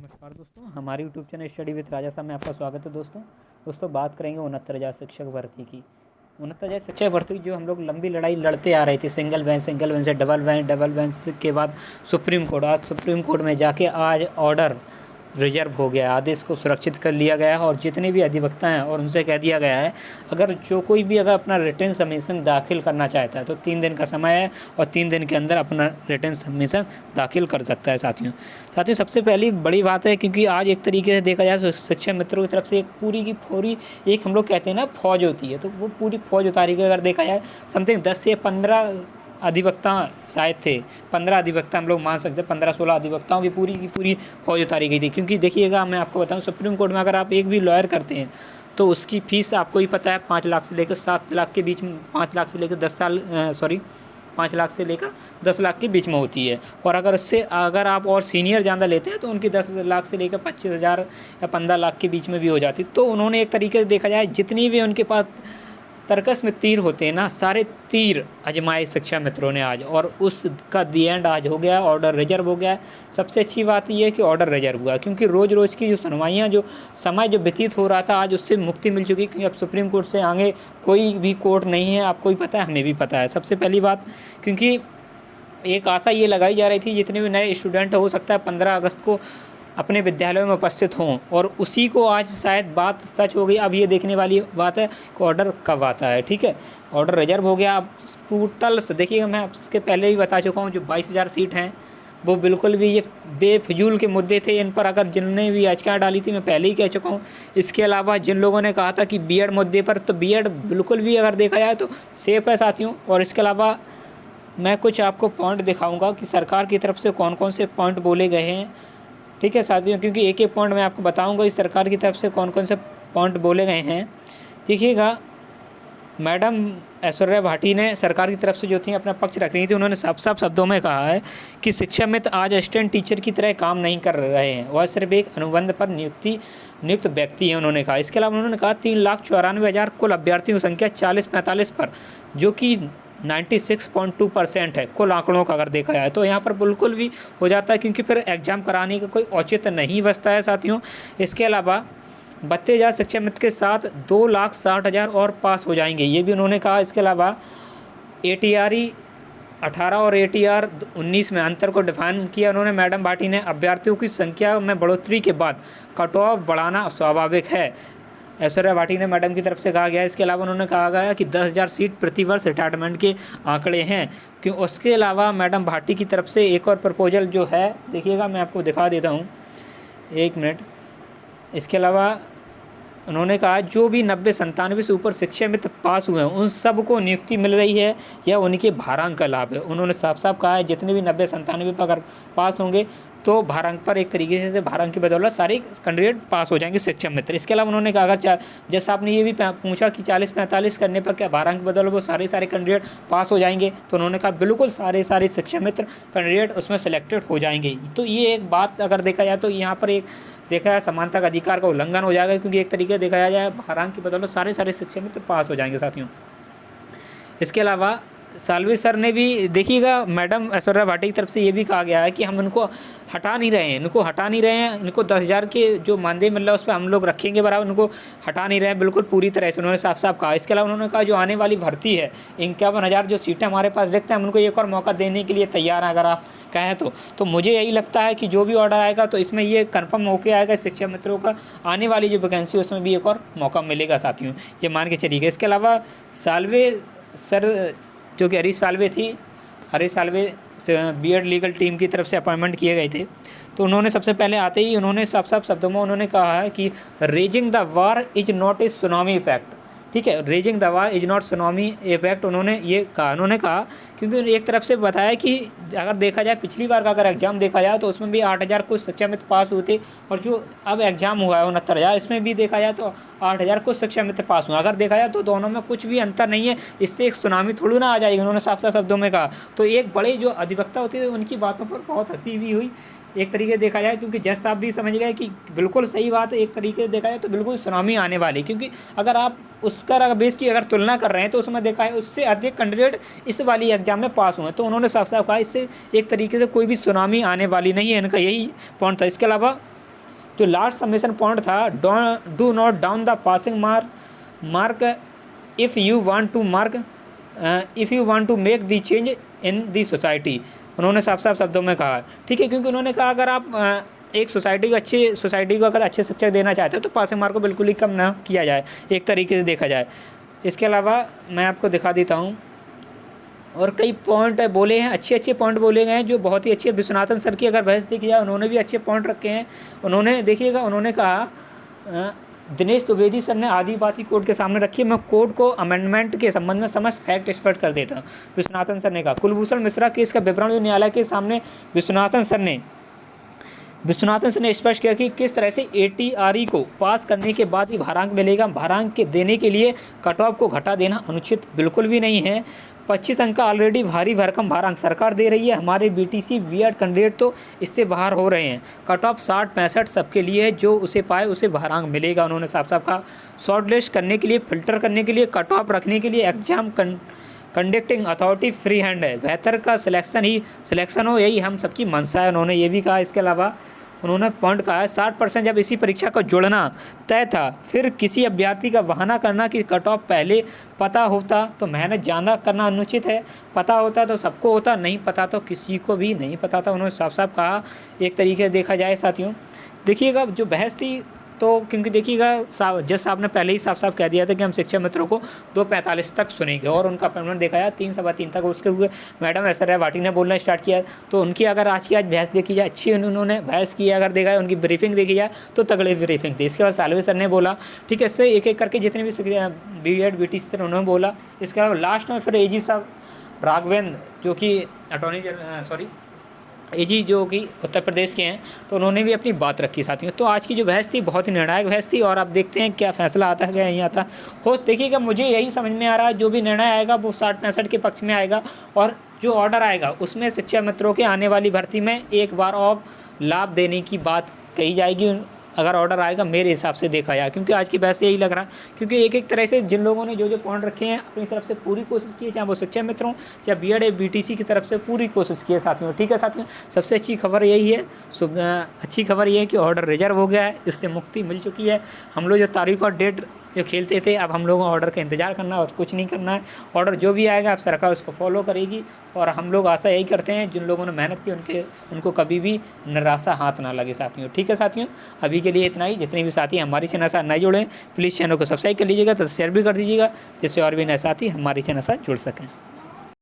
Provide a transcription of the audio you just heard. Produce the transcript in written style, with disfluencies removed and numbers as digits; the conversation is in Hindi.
नमस्कार दोस्तों, हमारे यूट्यूब चैनल स्टडी विद राजा साहब में आपका स्वागत है। दोस्तों बात करेंगे 69,000 शिक्षक भर्ती की। 69,000 शिक्षक भर्ती जो हम लोग लंबी लड़ाई लड़ते आ रहे थे, सिंगल बेंच से डबल बेंच के बाद सुप्रीम कोर्ट, आज सुप्रीम कोर्ट में जाके आज ऑर्डर रिजर्व हो गया, आदेश को सुरक्षित कर लिया गया है और जितने भी अधिवक्ता हैं और उनसे कह दिया गया है अगर जो कोई भी अगर अपना रिटन सबमिशन दाखिल करना चाहता है तो 3 दिन का समय है और 3 दिन के अंदर अपना रिटन सबमिशन दाखिल कर सकता है। साथियों सबसे पहली बड़ी बात है, क्योंकि आज एक तरीके से देखा जाए तो शिक्षा मित्रों की तरफ से एक पूरी की पूरी एक हम लोग कहते हैं ना फौज होती है, तो वो पूरी फौज उतारी गई। अगर देखा जाए समथिंग 10 से 15 अधिवक्ता शायद थे, 15 अधिवक्ता हम लोग मान सकते हैं, 15-16 अधिवक्ताओं की पूरी फौज उतारी गई थी। क्योंकि देखिएगा, मैं आपको बताऊं, सुप्रीम कोर्ट में अगर आप एक भी लॉयर करते हैं तो उसकी फ़ीस आपको ही पता है 5 लाख से लेकर 7 लाख के बीच में, 5 लाख से लेकर 5 लाख से लेकर 10 लाख के बीच में होती है। और अगर आप और सीनियर ज़्यादा लेते हैं तो उनकी 10 लाख से लेकर 25,000 या 15 लाख के बीच में भी हो जाती। तो उन्होंने एक तरीके से देखा जाए जितनी भी उनके पास तर्कस में तीर होते हैं ना, सारे तीर आजमाए शिक्षा मित्रों ने आज, और उसका दी एंड आज हो गया, ऑर्डर रिजर्व हो गया। सबसे अच्छी बात यह है कि ऑर्डर रिजर्व हुआ, क्योंकि रोज़ की जो सुनवाइयाँ, जो समय जो व्यतीत हो रहा था, आज उससे मुक्ति मिल चुकी। क्योंकि अब सुप्रीम कोर्ट से आगे कोई भी कोर्ट नहीं है, आपको भी पता है, हमें भी पता है। सबसे पहली बात, क्योंकि एक आशा ये लगाई जा रही थी जितने भी नए स्टूडेंट हो सकता है 15 अगस्त को अपने विद्यालयों में उपस्थित हों, और उसी को आज शायद बात सच हो गई। अब ये देखने वाली बात है कि ऑर्डर कब आता है। ठीक है, ऑर्डर रिजर्व हो गया। अब टोटल देखिएगा, मैं आपके पहले भी बता चुका हूँ, जो 22,000 सीट हैं वो बिल्कुल भी ये बेफिजूल के मुद्दे थे। इन पर अगर जिनने भी याचिका डाली थी, मैं पहले ही कह चुका हूँ। इसके अलावा जिन लोगों ने कहा था कि बीएड मुद्दे पर, तो बीएड बिल्कुल भी अगर देखा जाए तो सेफ़ है साथियों। और इसके अलावा मैं कुछ आपको पॉइंट दिखाऊँगा कि सरकार की तरफ से कौन कौन से पॉइंट बोले गए हैं। ठीक है साथियों, क्योंकि एक एक पॉइंट मैं आपको बताऊंगा इस सरकार की तरफ से कौन कौन से पॉइंट बोले गए हैं। देखिएगा, मैडम ऐश्वर्या भाटी ने सरकार की तरफ से जो थी अपना पक्ष रख रही थी, उन्होंने साफ शब्दों में कहा है कि शिक्षा मित्र आज असिस्टेंट टीचर की तरह काम नहीं कर रहे हैं, वह सिर्फ एक अनुबंध पर नियुक्त व्यक्ति है, उन्होंने कहा। इसके अलावा उन्होंने कहा 3,94,000 कुल अभ्यर्थियों की संख्या 40-45 पर, जो कि 96.2% है कुल आंकड़ों का अगर देखा जाए तो यहाँ पर बिल्कुल भी हो जाता है, क्योंकि फिर एग्ज़ाम कराने का कोई औचित्य नहीं बचता है साथियों। इसके अलावा 32,000 शिक्षा मित्र के साथ 2,60,000 और पास हो जाएंगे, ये भी उन्होंने कहा। इसके अलावा ATRE 18 और ATR 19 में अंतर को डिफाइन किया उन्होंने, मैडम भाटी ने। अभ्यर्थियों की संख्या में बढ़ोतरी के बाद कट ऑफ बढ़ाना स्वाभाविक है, ऐश्वर्या भाटी ने मैडम की तरफ से कहा गया। इसके अलावा उन्होंने कहा गया कि 10,000 सीट प्रतिवर्ष रिटायरमेंट के आंकड़े हैं। क्यों, उसके अलावा मैडम भाटी की तरफ से एक और प्रपोजल जो है, देखिएगा मैं आपको दिखा देता हूँ, 1 मिनट। इसके अलावा उन्होंने कहा जो भी 90-97 से ऊपर शिक्षा मित्र पास हुए हैं उन सबको नियुक्ति मिल रही है, या उनके भारांक का लाभ है। उन्होंने साफ कहा है जितने भी 90-97 पर अगर पास होंगे तो भारांक पर एक तरीके से भारांक की बदौलत सारे कैंडिडेट पास हो जाएंगे शिक्षा मित्र। इसके अलावा उन्होंने कहा अगर जैसा आपने ये भी पूछा कि 40-45 करने पर क्या भारांक की बदौलत वो सारे कैंडिडेट पास हो जाएंगे, तो उन्होंने कहा बिल्कुल सारे शिक्षा मित्र कैंडिडेट उसमें सेलेक्टेड हो जाएंगे। तो ये एक बात अगर देखा जाए तो यहाँ पर एक देखा जाए समानता का अधिकार का उल्लंघन हो जाएगा, क्योंकि एक तरीके से देखा जाए भारांक की बदौलत सारे शिक्षा मित्र पास हो जाएंगे साथियों। इसके अलावा सालवी सर ने भी, देखिएगा, मैडम ऐश्वर्या भाटी की तरफ से ये भी कहा गया है कि हम इनको हटा नहीं रहे हैं, इनको 10,000 के जो मानदेय मिल रहा है उस पर हम लोग रखेंगे बराबर, इनको हटा नहीं रहे हैं बिल्कुल पूरी तरह से, उन्होंने साफ कहा। इसके अलावा उन्होंने कहा जो आने वाली भर्ती है 51,000 जो सीटें हमारे पास देखते हैं, हम उनको एक और मौका देने के लिए तैयार हैं अगर आप कहें तो मुझे यही लगता है कि जो भी ऑर्डर आएगा तो इसमें ये कन्फर्म होकर आएगा शिक्षा मित्रों का आने वाली जो वैकेंसी उसमें भी एक और मौका मिलेगा साथियों, ये मान के चलिए। इसके अलावा साल्वे सर जो कि हरीश साल्वे बीएड लीगल टीम की तरफ से अपॉइंटमेंट किए गए थे, तो उन्होंने सबसे पहले आते ही उन्होंने साफ शब्दों में उन्होंने कहा है कि raising the war is not a tsunami effect. ठीक है, raising the war is not tsunami effect उन्होंने कहा, क्योंकि एक तरफ से बताया कि अगर देखा जाए पिछली बार का अगर एग्ज़ाम देखा जाए तो उसमें भी 8,000 कुछ शिक्षा मित्र पास हुए थे, और जो अब एग्ज़ाम हुआ है 69,000, इसमें भी देखा जाए तो 8,000 कुछ शिक्षा मित्र पास हुए। अगर देखा जाए तो दोनों में कुछ भी अंतर नहीं है, इससे एक सुनामी थोड़ी ना आ जाएगी, उन्होंने साफ शब्दों में कहा। तो एक बड़े जो अधिवक्ता होते थे उनकी बातों पर बहुत हंसी भी हुई एक तरीके से देखा जाए, क्योंकि जज साहब भी समझ गए कि बिल्कुल सही बात है। एक तरीके से देखा जाए तो बिल्कुल सुनामी आने वाली, क्योंकि अगर आप उसका बेस की अगर तुलना कर रहे हैं तो उसमें देखा है उससे अधिक कैंडिडेट इस वाली एग्जाम में पास हुए हैं, तो उन्होंने साफ कहा इससे एक तरीके से कोई भी सुनामी आने वाली नहीं है, इनका यही पॉइंट था। इसके अलावा जो लास्ट सबमिशन पॉइंट था, do not down the passing mark if you want to make the change in the society. उन्होंने साफ साफ शब्दों में कहा, ठीक है, क्योंकि उन्होंने कहा अगर आप एक सोसाइटी को अगर अच्छे शिक्षक देना चाहते हो तो पासिंग मार्क को बिल्कुल ही कम ना किया जाए, एक तरीके से देखा जाए। इसके अलावा मैं आपको दिखा देता हूँ, और कई पॉइंट बोले हैं, अच्छे पॉइंट बोले गए हैं जो बहुत ही अच्छे। विश्वनाथन सर की अगर बहस देखी जाए, उन्होंने भी अच्छे पॉइंट रखे हैं। उन्होंने देखिएगा, उन्होंने कहा, दिनेश द्विवेदी सर ने आदिवासी कोड के सामने रखी है, मैं कोड को अमेंडमेंट के संबंध में समस्त फैक्ट स्पष्ट कर देता हूँ। विश्वनाथन सर ने कहा। कुलभूषण मिश्रा केस का विवरण जो न्यायालय के सामने विश्वनाथन सर ने स्पष्ट किया कि किस तरह से ATRE को पास करने के बाद ही भारांक मिलेगा। भारांक के देने के लिए कट ऑफ को घटा देना अनुचित बिल्कुल भी नहीं है। 25 अंक का ऑलरेडी भारी भरकम भारांक सरकार दे रही है, हमारे BTC B.Ed कैंडिडेट तो इससे बाहर हो रहे हैं। कट ऑफ 60-65 सबके लिए है, जो उसे पाए उसे भारांक मिलेगा। उन्होंने साफ साफ कहा। शॉर्ट लिस्ट करने के लिए, फिल्टर करने के लिए, कट ऑफ रखने के लिए exam conducting authority free hand है। बेहतर का सिलेक्शन हो, यही हम सबकी मंशा है, उन्होंने ये भी कहा। इसके अलावा उन्होंने पॉइंट कहा है, 60% जब इसी परीक्षा को जोड़ना तय था, फिर किसी अभ्यर्थी का बहाना करना कि कट ऑफ पहले पता होता तो मेहनत ज़्यादा करना अनुचित है। पता होता तो सबको होता, नहीं पता तो किसी को भी नहीं पता था, उन्होंने साफ साफ कहा। एक तरीके से देखा जाए साथियों, देखिएगा जो बहस थी, तो क्योंकि देखिएगा जज साहब ने पहले ही साफ साफ कह दिया था कि हम शिक्षक मित्रों को 2:45 तक सुनेंगे, और उनका अपॉइंटमेंट देखा जाए 3-3:15 तक। उसके हुए मैडम ऐश्वर्या भाटी ने बोलना स्टार्ट किया, तो उनकी अगर आज बहस देखी जाए, अच्छी उन्होंने बहस की, अगर देखा जाए उनकी ब्रीफिंग देखी जाए तो तगड़ी ब्रीफिंग थी। इसके बाद सालवे सर ने बोला, ठीक है, इससे एक एक करके जितने भी B.Ed BTC सर उन्होंने बोला। इसके अलावा लास्ट में फिर AG साहब राघवेंद्र, जो कि AG जो कि उत्तर प्रदेश के हैं, तो उन्होंने भी अपनी बात रखी साथियों। तो आज की जो बहस थी बहुत ही निर्णायक बहस थी, और अब देखते हैं क्या फैसला आता है, क्या नहीं आता। हो देखिएगा, मुझे यही समझ में आ रहा है जो भी निर्णय आएगा वो 60-65 के पक्ष में आएगा, और जो ऑर्डर आएगा उसमें शिक्षा मित्रों के आने वाली भर्ती में एक बार और लाभ देने की बात कही जाएगी, अगर ऑर्डर आएगा मेरे हिसाब से देखा जाए। क्योंकि आज की बहस यही लग रहा है, क्योंकि एक एक तरह से जिन लोगों ने जो पॉइंट रखे हैं अपनी तरफ से पूरी कोशिश की है, चाहे वो शिक्षा मित्र हों, चाहे B.Ed BTC की तरफ से पूरी कोशिश की है साथियों। ठीक है साथियों, सबसे अच्छी खबर यही है, अच्छी खबर ये है कि ऑर्डर रिजर्व हो गया है, इससे मुक्ति मिल चुकी है। हम लोग जो तारीख और डेट जो खेलते थे, अब हम लोगों को ऑर्डर का इंतज़ार करना और कुछ नहीं करना है। ऑर्डर जो भी आएगा अब सरकार उसको फॉलो करेगी, और हम लोग आशा यही करते हैं जिन लोगों ने मेहनत की उनको कभी भी निराशा हाथ ना लगे साथियों। ठीक है साथियों, अभी के लिए इतना ही। जितने भी साथी हमारी चैनल से नए जुड़े, प्लीज़ चैनल को सब्सक्राइब कर लीजिएगा, तो शेयर भी कर दीजिएगा, जिससे और भी नए साथी हमारी चैनल से जुड़ सकें।